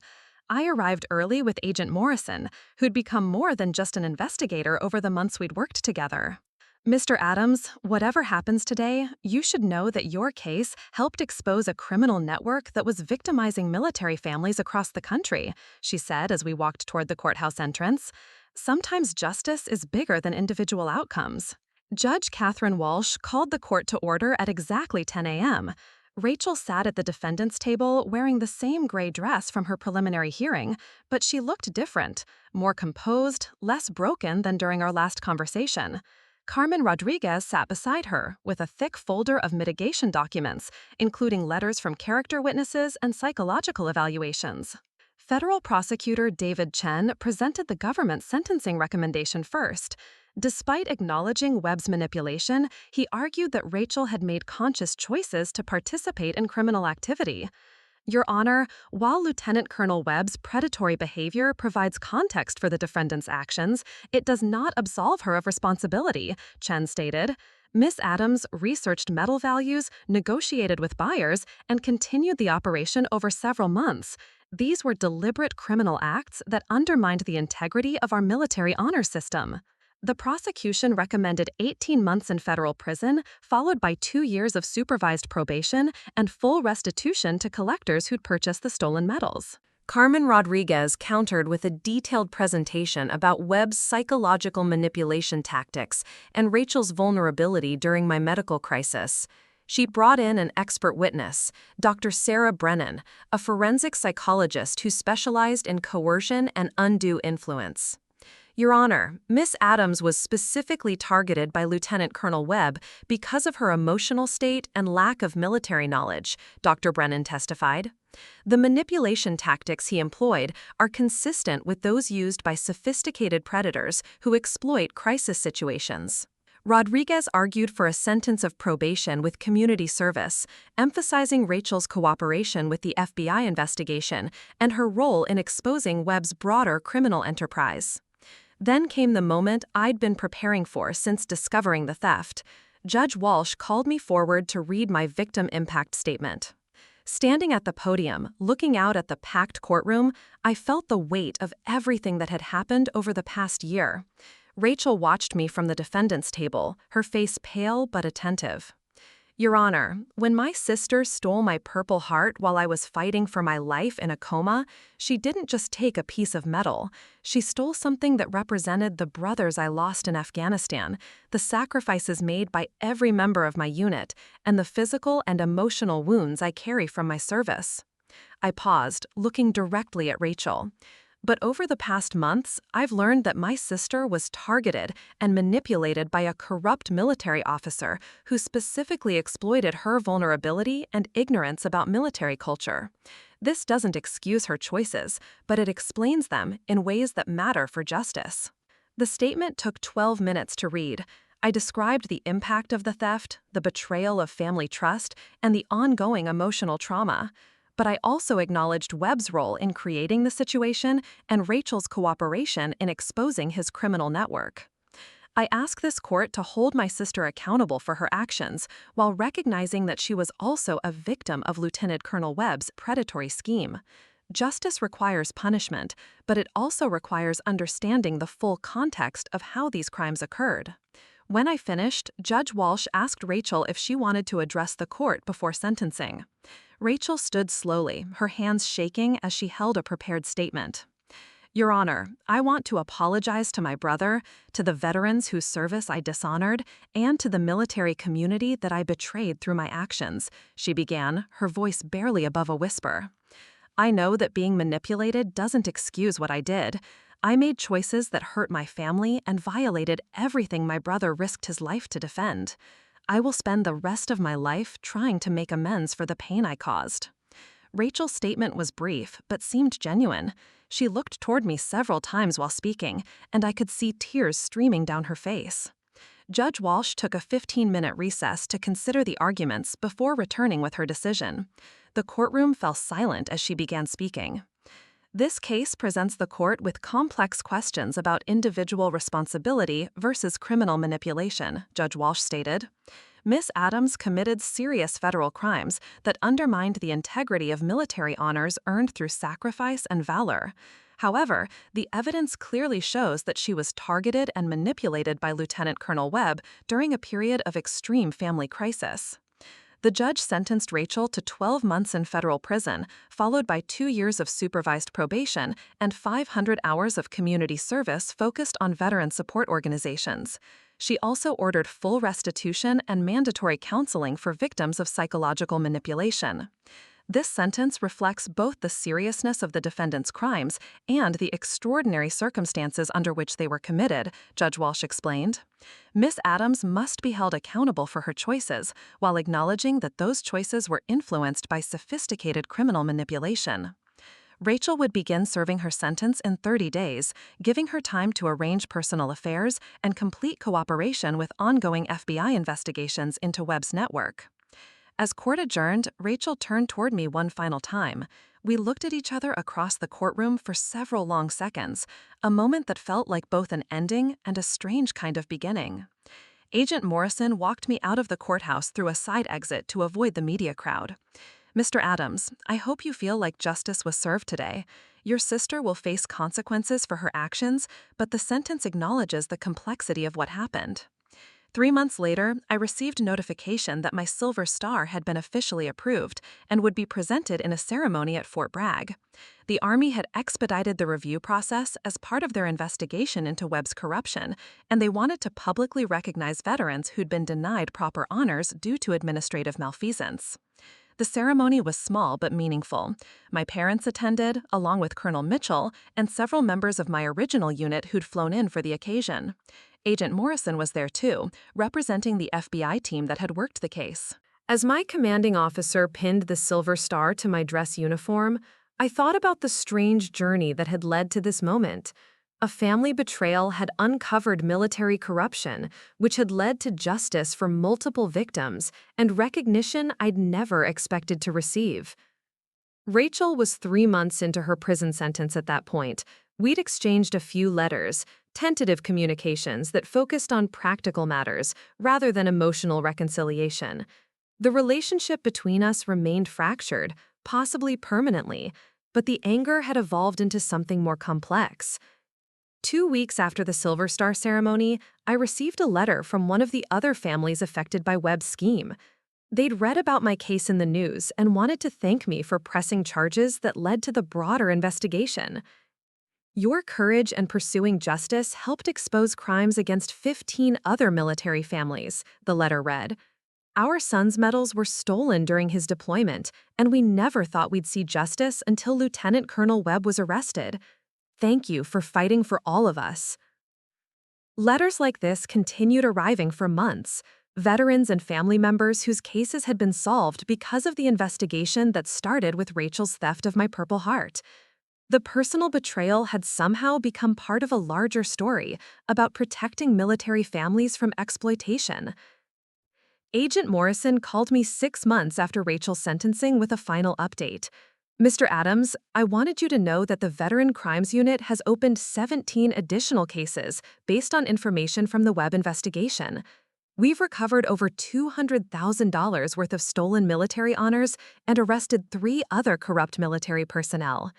I arrived early with Agent Morrison, who'd become more than just an investigator over the months we'd worked together. "Mr. Adams, whatever happens today, you should know that your case helped expose a criminal network that was victimizing military families across the country," she said as we walked toward the courthouse entrance. "Sometimes justice is bigger than individual outcomes." Judge Catherine Walsh called the court to order at exactly 10 a.m. Rachel sat at the defendant's table wearing the same gray dress from her preliminary hearing, but she looked different, more composed, less broken than during our last conversation. Carmen Rodriguez sat beside her with a thick folder of mitigation documents, including letters from character witnesses and psychological evaluations. Federal prosecutor David Chen presented the government's sentencing recommendation first. Despite acknowledging Webb's manipulation, he argued that Rachel had made conscious choices to participate in criminal activity. "Your Honor, while Lieutenant Colonel Webb's predatory behavior provides context for the defendant's actions, it does not absolve her of responsibility," Chen stated. "Ms. Adams researched metal values, negotiated with buyers, and continued the operation over several months. These were deliberate criminal acts that undermined the integrity of our military honor system." The prosecution recommended 18 months in federal prison, followed by 2 years of supervised probation and full restitution to collectors who'd purchased the stolen metals. Carmen Rodriguez countered with a detailed presentation about Webb's psychological manipulation tactics and Rachel's vulnerability during my medical crisis. She brought in an expert witness, Dr. Sarah Brennan, a forensic psychologist who specialized in coercion and undue influence. Your Honor, Miss Adams was specifically targeted by Lieutenant Colonel Webb because of her emotional state and lack of military knowledge, Dr. Brennan testified. The manipulation tactics he employed are consistent with those used by sophisticated predators who exploit crisis situations. Rodriguez argued for a sentence of probation with community service, emphasizing Rachel's cooperation with the FBI investigation and her role in exposing Webb's broader criminal enterprise. Then came the moment I'd been preparing for since discovering the theft. Judge Walsh called me forward to read my victim impact statement. Standing at the podium, looking out at the packed courtroom, I felt the weight of everything that had happened over the past year. Rachel watched me from the defendant's table, her face pale but attentive. Your Honor, when my sister stole my Purple Heart while I was fighting for my life in a coma, she didn't just take a piece of metal. She stole something that represented the brothers I lost in Afghanistan, the sacrifices made by every member of my unit, and the physical and emotional wounds I carry from my service. I paused, looking directly at Rachel. But over the past months, I've learned that my sister was targeted and manipulated by a corrupt military officer who specifically exploited her vulnerability and ignorance about military culture. This doesn't excuse her choices, but it explains them in ways that matter for justice. The statement took 12 minutes to read. I described the impact of the theft, the betrayal of family trust, and the ongoing emotional trauma. But I also acknowledged Webb's role in creating the situation and Rachel's cooperation in exposing his criminal network. I ask this court to hold my sister accountable for her actions while recognizing that she was also a victim of Lieutenant Colonel Webb's predatory scheme. Justice requires punishment, but it also requires understanding the full context of how these crimes occurred. When I finished, Judge Walsh asked Rachel if she wanted to address the court before sentencing. Rachel stood slowly, her hands shaking as she held a prepared statement. Your Honor, I want to apologize to my brother, to the veterans whose service I dishonored, and to the military community that I betrayed through my actions, she began, her voice barely above a whisper. I know that being manipulated doesn't excuse what I did. I made choices that hurt my family and violated everything my brother risked his life to defend. I will spend the rest of my life trying to make amends for the pain I caused. Rachel's statement was brief, but seemed genuine. She looked toward me several times while speaking, and I could see tears streaming down her face. Judge Walsh took a 15-minute recess to consider the arguments before returning with her decision. The courtroom fell silent as she began speaking. This case presents the court with complex questions about individual responsibility versus criminal manipulation, Judge Walsh stated. Miss Adams committed serious federal crimes that undermined the integrity of military honors earned through sacrifice and valor. However, the evidence clearly shows that she was targeted and manipulated by Lieutenant Colonel Webb during a period of extreme family crisis. The judge sentenced Rachel to 12 months in federal prison, followed by 2 years of supervised probation and 500 hours of community service focused on veteran support organizations. She also ordered full restitution and mandatory counseling for victims of psychological manipulation. This sentence reflects both the seriousness of the defendant's crimes and the extraordinary circumstances under which they were committed, Judge Walsh explained. Miss Adams must be held accountable for her choices, while acknowledging that those choices were influenced by sophisticated criminal manipulation. Rachel would begin serving her sentence in 30 days, giving her time to arrange personal affairs and complete cooperation with ongoing FBI investigations into Webb's network. As court adjourned, Rachel turned toward me one final time. We looked at each other across the courtroom for several long seconds, a moment that felt like both an ending and a strange kind of beginning. Agent Morrison walked me out of the courthouse through a side exit to avoid the media crowd. Mr. Adams, I hope you feel like justice was served today. Your sister will face consequences for her actions, but the sentence acknowledges the complexity of what happened. 3 months later, I received notification that my Silver Star had been officially approved and would be presented in a ceremony at Fort Bragg. The Army had expedited the review process as part of their investigation into Webb's corruption, and they wanted to publicly recognize veterans who'd been denied proper honors due to administrative malfeasance. The ceremony was small but meaningful. My parents attended, along with Colonel Mitchell and several members of my original unit who'd flown in for the occasion. Agent Morrison was there too, representing the FBI team that had worked the case. As my commanding officer pinned the Silver Star to my dress uniform, I thought about the strange journey that had led to this moment. A family betrayal had uncovered military corruption, which had led to justice for multiple victims and recognition I'd never expected to receive. Rachel was 3 months into her prison sentence at that point. We'd exchanged a few letters, tentative communications that focused on practical matters rather than emotional reconciliation. The relationship between us remained fractured, possibly permanently, but the anger had evolved into something more complex. 2 weeks after the Silver Star ceremony, I received a letter from one of the other families affected by Webb's scheme. They'd read about my case in the news and wanted to thank me for pressing charges that led to the broader investigation. Your courage and pursuing justice helped expose crimes against 15 other military families, the letter read. Our son's medals were stolen during his deployment, and we never thought we'd see justice until Lieutenant Colonel Webb was arrested. Thank you for fighting for all of us. Letters like this continued arriving for months. Veterans and family members whose cases had been solved because of the investigation that started with Rachel's theft of my Purple Heart. The personal betrayal had somehow become part of a larger story about protecting military families from exploitation. Agent Morrison called me 6 months after Rachel's sentencing with a final update. Mr. Adams, I wanted you to know that the Veteran Crimes Unit has opened 17 additional cases based on information from the Webb investigation. We've recovered over $200,000 worth of stolen military honors and arrested 3 other corrupt military personnel.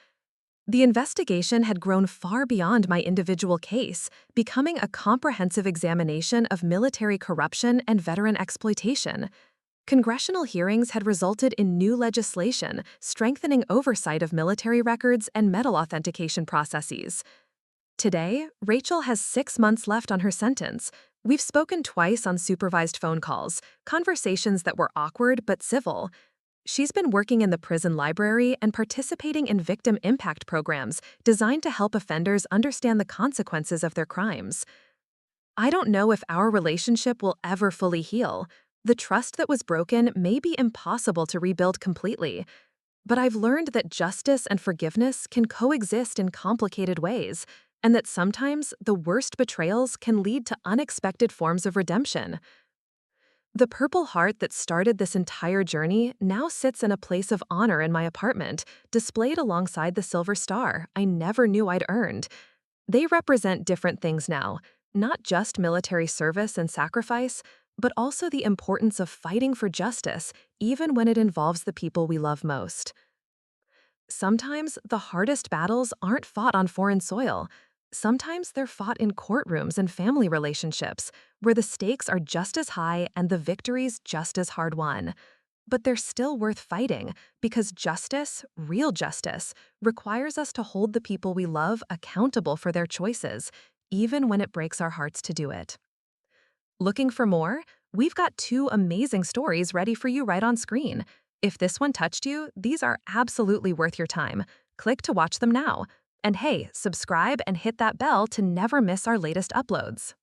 The investigation had grown far beyond my individual case, becoming a comprehensive examination of military corruption and veteran exploitation. Congressional hearings had resulted in new legislation strengthening oversight of military records and medal authentication processes. Today, Rachel has 6 months left on her sentence. We've spoken twice on supervised phone calls, conversations that were awkward but civil. She's been working in the prison library and participating in victim impact programs designed to help offenders understand the consequences of their crimes. I don't know if our relationship will ever fully heal. The trust that was broken may be impossible to rebuild completely. But I've learned that justice and forgiveness can coexist in complicated ways, and that sometimes the worst betrayals can lead to unexpected forms of redemption. The Purple Heart that started this entire journey now sits in a place of honor in my apartment, displayed alongside the Silver Star I never knew I'd earned. They represent different things now, not just military service and sacrifice, but also the importance of fighting for justice, even when it involves the people we love most. Sometimes the hardest battles aren't fought on foreign soil. Sometimes they're fought in courtrooms and family relationships, where the stakes are just as high and the victories just as hard won. But they're still worth fighting, because justice, real justice, requires us to hold the people we love accountable for their choices, even when it breaks our hearts to do it. Looking for more? We've got 2 amazing stories ready for you right on screen. If this one touched you, these are absolutely worth your time. Click to watch them now. And hey, subscribe and hit that bell to never miss our latest uploads.